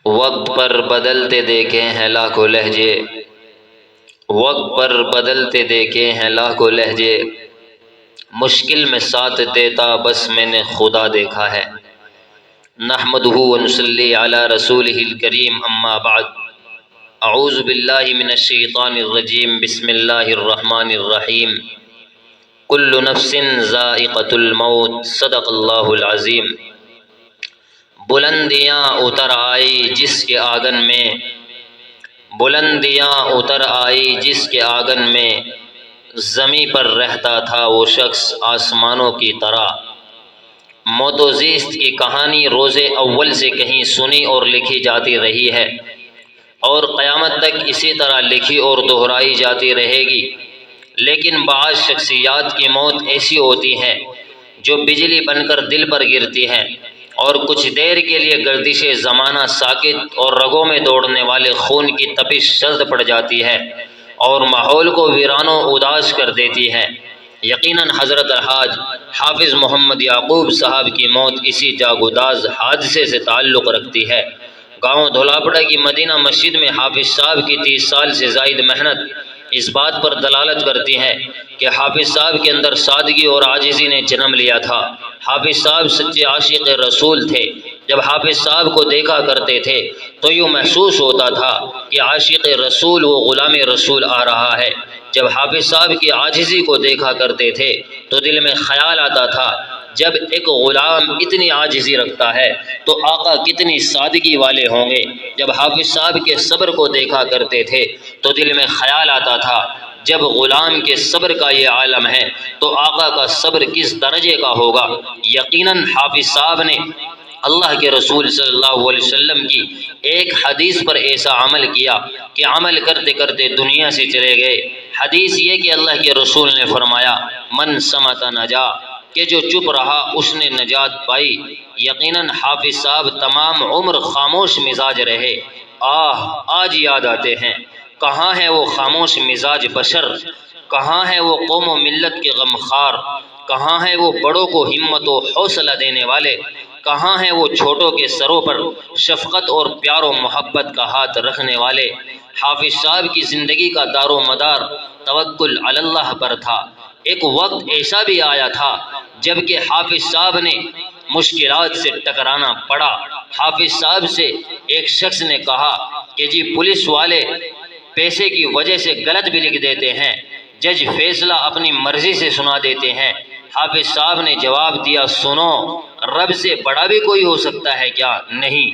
وقت پر بدلتے دیکھے ہیں لاکھوں لہجے، وقت پر بدلتے دیکھے ہیں لاکھوں لہجے، مشکل میں ساتھ دیتا بس میں نے خدا دیکھا ہے۔ نحمدہ ونصلی علی رسولہ الکریم، اما بعد، اعوذ باللہ من الشیطان الرجیم، بسم اللہ الرحمن الرحیم۔ کل نفس ذائقۃ الموت، صدق اللہ العظیم۔ بلندیاں اتر آئی جس کے آنگن میں، بلندیاں اتر آئی جس کے آنگن میں، زمیں پر رہتا تھا وہ شخص آسمانوں کی طرح۔ موت و زیست کی کہانی روز اول سے کہیں سنی اور لکھی جاتی رہی ہے، اور قیامت تک اسی طرح لکھی اور دہرائی جاتی رہے گی۔ لیکن بعض شخصیات کی موت ایسی ہوتی ہے جو بجلی بن کر دل پر گرتی ہے، اور کچھ دیر کے لیے گردش زمانہ ساکت اور رگوں میں دوڑنے والے خون کی تپش شرد پڑ جاتی ہے اور ماحول کو ویران و اداس کر دیتی ہے۔ یقیناً حضرت الحاج حافظ محمد یعقوب صاحب کی موت اسی جاگوداز حادثے سے تعلق رکھتی ہے۔ گاؤں دھولاپڑا کی مدینہ مسجد میں حافظ صاحب کی 30 سال سے زائد محنت اس بات پر دلالت کرتی ہے کہ حافظ صاحب کے اندر سادگی اور عاجزی نے جنم لیا تھا۔ حافظ صاحب سچے عاشق رسول تھے۔ جب حافظ صاحب کو دیکھا کرتے تھے تو یوں محسوس ہوتا تھا کہ عاشق رسول وہ غلام رسول آ رہا ہے۔ جب حافظ صاحب کی عاجزی کو دیکھا کرتے تھے تو دل میں خیال آتا تھا، جب ایک غلام اتنی عاجزی رکھتا ہے تو آقا کتنی سادگی والے ہوں گے۔ جب حافظ صاحب کے صبر کو دیکھا کرتے تھے تو دل میں خیال آتا تھا، جب غلام کے صبر کا یہ عالم ہے تو آقا کا صبر کس درجے کا ہوگا۔ یقیناً حافظ صاحب نے اللہ کے رسول صلی اللہ علیہ وسلم کی ایک حدیث پر ایسا عمل کیا کہ عمل کرتے کرتے دنیا سے چلے گئے۔ حدیث یہ کہ اللہ کے رسول نے فرمایا، من صمت نجا، کہ جو چپ رہا اس نے نجات پائی۔ یقیناً حافظ صاحب تمام عمر خاموش مزاج رہے۔ آج یاد آتے ہیں، کہاں ہے وہ خاموش مزاج بشر، کہاں ہے وہ قوم و ملت کے غمخوار، کہاں ہے وہ بڑوں کو ہمت و حوصلہ دینے والے، کہاں ہیں وہ چھوٹوں کے سروں پر شفقت اور پیار و محبت کا ہاتھ رکھنے والے۔ حافظ صاحب کی زندگی کا دار و مدار توکل علی اللہ پر تھا۔ ایک وقت ایسا بھی آیا تھا جب کہ حافظ صاحب نے مشکلات سے ٹکرانا پڑا۔ حافظ صاحب سے ایک شخص نے کہا کہ جی پولیس والے پیسے کی وجہ سے غلط بھی لکھ دیتے ہیں، جج فیصلہ اپنی مرضی سے سنا دیتے ہیں۔ حافظ صاحب نے جواب دیا، سنو، رب سے بڑا بھی کوئی ہو سکتا ہے کیا؟ نہیں۔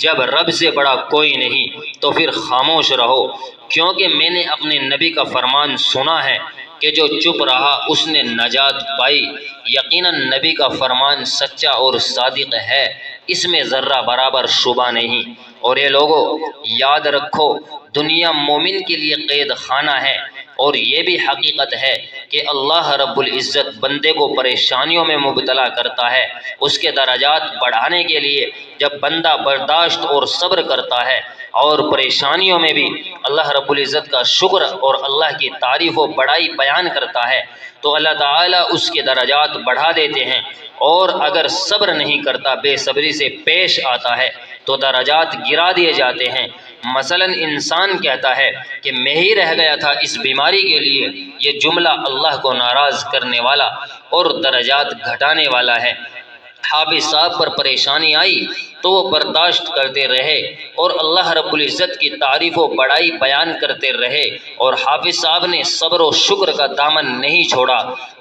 جب رب سے بڑا کوئی نہیں تو پھر خاموش رہو، کیونکہ میں نے اپنے نبی کا فرمان سنا ہے کہ جو چپ رہا اس نے نجات پائی۔ یقیناً نبی کا فرمان سچا اور صادق ہے، اس میں ذرہ برابر شبہ نہیں۔ اور یہ لوگوں یاد رکھو، دنیا مومن کے لیے قید خانہ ہے، اور یہ بھی حقیقت ہے کہ اللہ رب العزت بندے کو پریشانیوں میں مبتلا کرتا ہے۔ اس کے درجات بڑھانے کے لیے جب بندہ برداشت اور صبر کرتا ہے اور پریشانیوں میں بھی اللہ رب العزت کا شکر اور اللہ کی تعریف و بڑائی بیان کرتا ہے تو اللہ تعالیٰ اس کے درجات بڑھا دیتے ہیں، اور اگر صبر نہیں کرتا، بے صبری سے پیش آتا ہے تو درجات گرا دیے جاتے ہیں۔ مثلا انسان کہتا ہے کہ میں ہی رہ گیا تھا اس بیماری کے لیے، یہ جملہ اللہ کو ناراض کرنے والا اور درجات گھٹانے والا ہے۔ حافظ صاحب پر پریشانی آئی تو وہ برداشت کرتے رہے اور اللہ رب العزت کی تعریف و بڑائی بیان کرتے رہے، اور حافظ صاحب نے صبر و شکر کا دامن نہیں چھوڑا۔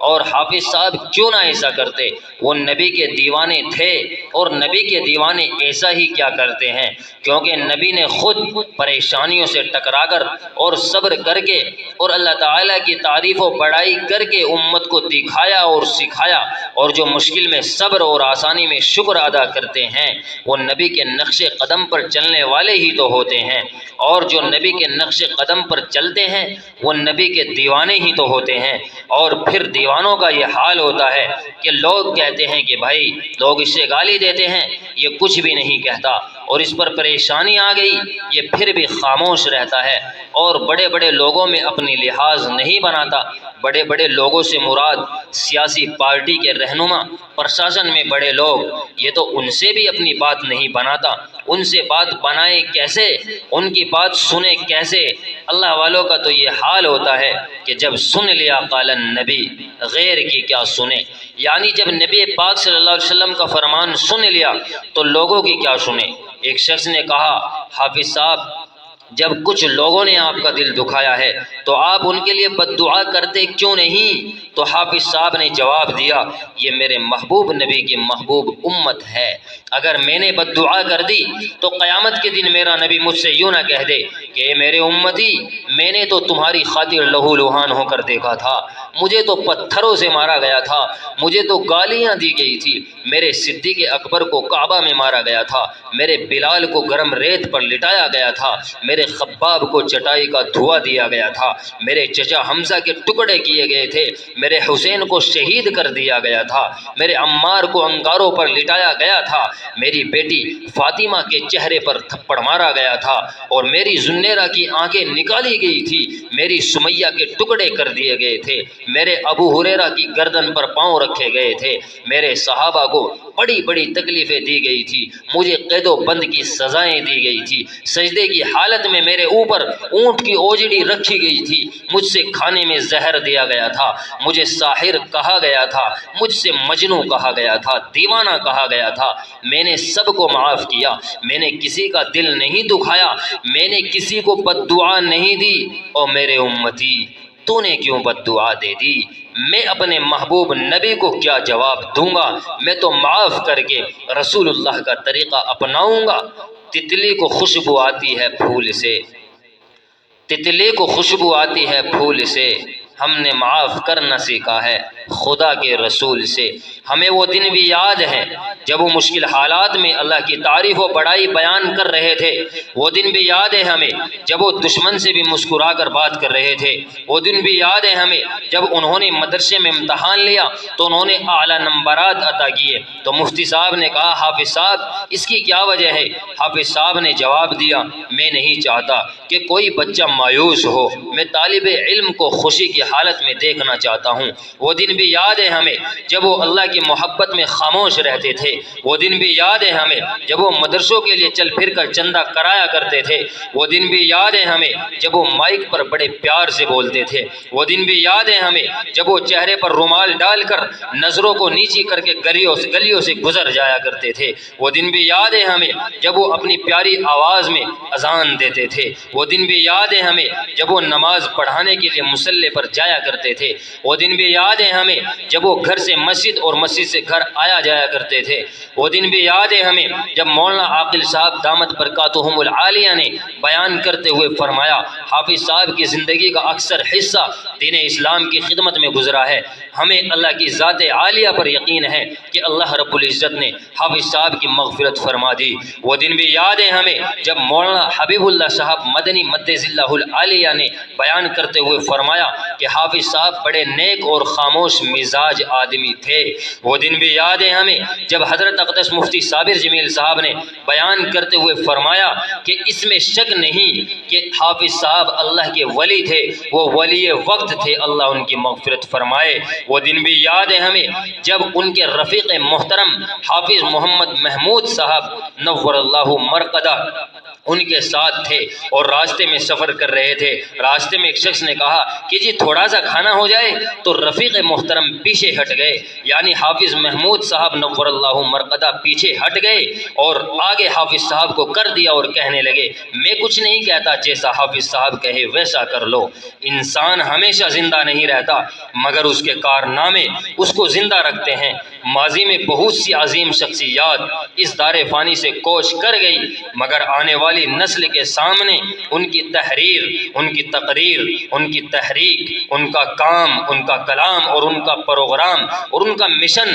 اور حافظ صاحب کیوں نہ ایسا کرتے، وہ نبی کے دیوانے تھے، اور نبی کے دیوانے ایسا ہی کیا کرتے ہیں، کیونکہ نبی نے خود پریشانیوں سے ٹکرا کر اور صبر کر کے اور اللہ تعالیٰ کی تعریف و بڑائی کر کے امت کو دکھایا اور سکھایا۔ اور جو مشکل میں صبر اور آسانی میں شکر ادا کرتے ہیں وہ نبی کے نقش قدم پر چلنے والے ہی تو ہوتے ہیں، اور جو نبی کے نقش قدم پر چلتے ہیں وہ نبی کے دیوانے ہی تو ہوتے ہیں۔ اور پھر دیوانوں کا یہ حال ہوتا ہے کہ لوگ کہتے ہیں کہ بھائی لوگ اسے گالی دیتے ہیں، یہ کچھ بھی نہیں کہتا، اور اس پر پریشانی آ گئی یہ پھر بھی خاموش رہتا ہے اور بڑے بڑے لوگوں میں اپنی لحاظ نہیں بناتا۔ بڑے بڑے لوگوں سے مراد سیاسی پارٹی کے رہنما، پرشاسن میں بڑے لوگ، یہ تو ان سے بھی اپنی بات نہیں بناتا، ان سے بات بنائے کیسے، ان کی بات سنے کیسے؟ اللہ والوں کا تو یہ حال ہوتا ہے کہ جب سن لیا قال النبی، غیر کی کیا سنے؟ یعنی جب نبی پاک صلی اللہ علیہ وسلم کا فرمان سن لیا تو لوگوں کی کیا سنے؟ ایک شخص نے کہا، حافظ صاحب جب کچھ لوگوں نے آپ کا دل دکھایا ہے تو آپ ان کے لیے بد دعا کرتے کیوں نہیں؟ تو حافظ صاحب نے جواب دیا، یہ میرے محبوب نبی کی محبوب امت ہے، اگر میں نے بد دعا کر دی تو قیامت کے دن میرا نبی مجھ سے یوں نہ کہہ دے کہ اے میرے امتی، میں نے تو تمہاری خاطر لہو لہان ہو کر دیکھا تھا، مجھے تو پتھروں سے مارا گیا تھا، مجھے تو گالیاں دی گئی تھی، میرے صدیق اکبر کو کعبہ میں مارا گیا تھا، میرے بلال کو گرم ریت پر لٹایا گیا تھا، میرے خباب کو چٹائی کا دھواں دیا گیا تھا، میرے چچا حمزہ کے ٹکڑے کیے گئے تھے، میرے حسین کو شہید کر دیا گیا تھا، میرے عمار کو انگاروں پر لٹایا گیا تھا، میری بیٹی فاطمہ کے چہرے پر تھپڑ مارا گیا تھا، اور میری زنیرہ کی آنکھیں نکالی گئی تھی، میری سمیہ کے ٹکڑے کر دیے گئے تھے، میرے ابو ہریرہ کی گردن پر پاؤں رکھے گئے تھے، میرے صحابہ کو بڑی بڑی تکلیفیں دی گئی تھی، مجھے قید و بند کی سزائیں دی گئی تھی، سجدے کی حالت میں میرے اوپر اونٹ کی اوجڑی رکھی گئی تھی، مجھ سے کھانے میں زہر دیا گیا تھا، مجھے ساحر کہا گیا تھا، مجھ سے مجنوں کہا گیا تھا، دیوانہ کہا گیا تھا، میں نے سب کو معاف کیا، میں نے کسی کا دل نہیں دکھایا، میں نے کسی کو بد دعا نہیں دی، اور میرے امتی تو نے کیوں بد دعا دے دی؟ میں اپنے محبوب نبی کو کیا جواب دوں گا؟ میں تو معاف کر کے رسول اللہ کا طریقہ اپناؤں گا۔ تتلی کو خوشبو آتی ہے پھول سے، تتلی کو خوشبو آتی ہے پھول سے، ہم نے معاف کرنا سیکھا ہے خدا کے رسول سے۔ ہمیں وہ دن بھی یاد ہیں جب وہ مشکل حالات میں اللہ کی تعریف و بڑائی بیان کر رہے تھے، وہ دن بھی یاد ہے ہمیں جب وہ دشمن سے بھی مسکرا کر بات کر رہے تھے، وہ دن بھی یاد ہے ہمیں جب انہوں نے مدرسے میں امتحان لیا تو انہوں نے اعلیٰ نمبرات عطا کیے، تو مفتی صاحب نے کہا حافظ صاحب اس کی کیا وجہ ہے؟ حافظ صاحب نے جواب دیا، میں نہیں چاہتا کہ کوئی بچہ مایوس ہو، میں طالب علم کو خوشی کی حالت میں دیکھنا چاہتا ہوں۔ وہ دن بھی یاد ہے ہمیں جب وہ اللہ کی محبت میں خاموش رہتے تھے، وہ دن بھی یاد ہے ہمیں جب وہ مدرسوں کے لیے چل پھر کر چندہ کرایا کرتے تھے، وہ دن بھی یاد ہے ہمیں جب وہ مائک پر بڑے پیار سے بولتے تھے، وہ دن بھی یاد ہے ہمیں جب وہ چہرے پر رومال ڈال کر نظروں کو نیچی کر کے گلیوں سے گزر جایا کرتے تھے، وہ دن بھی یاد ہے ہمیں جب وہ اپنی پیاری آواز میں اذان دیتے تھے، وہ دن بھی یاد ہے ہمیں جب وہ نماز پڑھانے کے لیے مصلی پر جایا کرتے تھے، وہ دن بھی یاد ہے ہمیں جب وہ گھر سے مسجد اور مسجد سے گھر آیا جایا کرتے تھے، وہ دن بھی یاد ہے ہمیں جب مولانا عاقل صاحب دامت برکاتہم العالیہ نے بیان کرتے ہوئے فرمایا، حافظ صاحب کی زندگی کا اکثر حصہ دین اسلام کی خدمت میں گزرا ہے، ہمیں اللہ کی ذات عالیہ پر یقین ہے کہ اللہ رب العزت نے حافظ صاحب کی مغفرت فرما دی۔ وہ دن بھی یاد ہے ہمیں جب مولانا حبیب اللہ صاحب مدنی مدظ اللہ العالیہ نے بیان کرتے ہوئے فرمایا کہ حافظ صاحب بڑے نیک اور خاموش مزاج آدمی تھے۔ وہ دن بھی یاد ہے ہمیں جب حضرت اقدس مفتی صابر جمیل صاحب نے بیان کرتے ہوئے فرمایا کہ اس میں شک نہیں کہ حافظ صاحب اللہ کے ولی تھے، وہ ولی وقت تھے، اللہ ان کی مغفرت فرمائے۔ وہ دن بھی یاد ہے ہمیں جب ان کے رفیق محترم حافظ محمد محمود صاحب نور اللہ مرقدہ ان کے ساتھ تھے اور راستے میں سفر کر رہے تھے، راستے میں ایک شخص نے کہا کہ جی تھوڑا سا کھانا ہو جائے، تو رفیق محترم پیچھے ہٹ گئے، یعنی حافظ محمود صاحب نور اللہ مرقدہ پیچھے ہٹ گئے اور آگے حافظ صاحب کو کر دیا اور کہنے لگے، میں کچھ نہیں کہتا، جیسا حافظ صاحب کہے ویسا کر لو۔ انسان ہمیشہ زندہ نہیں رہتا مگر اس کے کارنامے اس کو زندہ رکھتے ہیں۔ ماضی میں بہت سی عظیم شخصیات اس دار فانی سے کوچ کر گئی، مگر آنے والی نسل کے سامنے ان کی تحریر، ان کی تقریر، ان کی تحریک، ان کا کام، ان کا کلام اور ان کا پروگرام اور ان کا مشن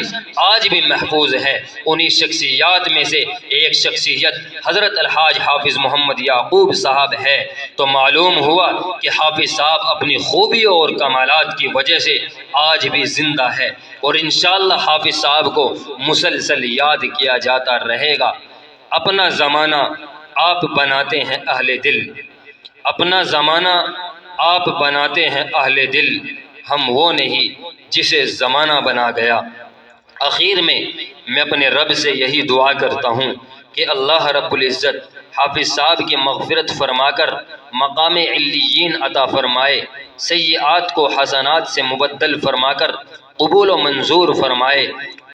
آج بھی محفوظ ہے۔ انہی شخصیات میں سے ایک شخصیت حضرت الحاج حافظ محمد یعقوب صاحب ہے، تو معلوم ہوا کہ حافظ صاحب اپنی خوبیوں اور کمالات کی وجہ سے آج بھی زندہ ہے، اور انشاءاللہ حافظ صاحب کو مسلسل یاد کیا جاتا رہے گا۔ اپنا زمانہ آپ بناتے ہیں اہل دل، اپنا زمانہ آپ بناتے ہیں اہل دل، ہم وہ نہیں جسے زمانہ بنا گیا۔ آخر میں اپنے رب سے یہی دعا کرتا ہوں کہ اللہ رب العزت حافظ صاحب کی مغفرت فرما کر مقام علیین عطا فرمائے، سیئات کو حسنات سے مبدل فرما کر قبول و منظور فرمائے،